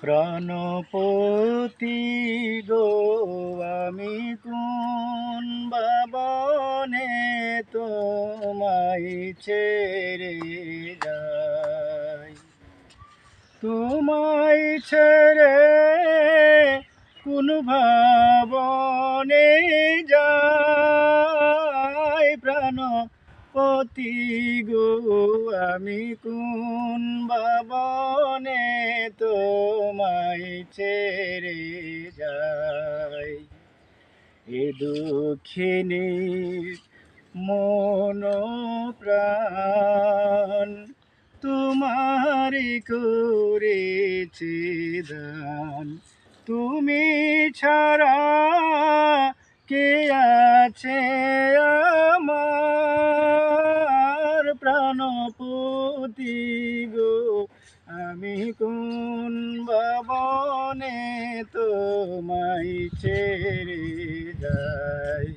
প্রাণপতি গো আমি কোন বাবনে তোমায় ছেড়ে যাই, তোমায় ছেড়ে কোন ভাবনে যাই। প্রাণপতি গো আমি কোন ভাবনে তোমায় ছেড়ে যাই। এ দুঃখিনী মন প্রাণ তোমারি করেছি দান, তুমি ছাড়া কে আছে আমার। প্রাণপতি গো আমি কোন ভবনে তোমায় ছেড়ে যাই।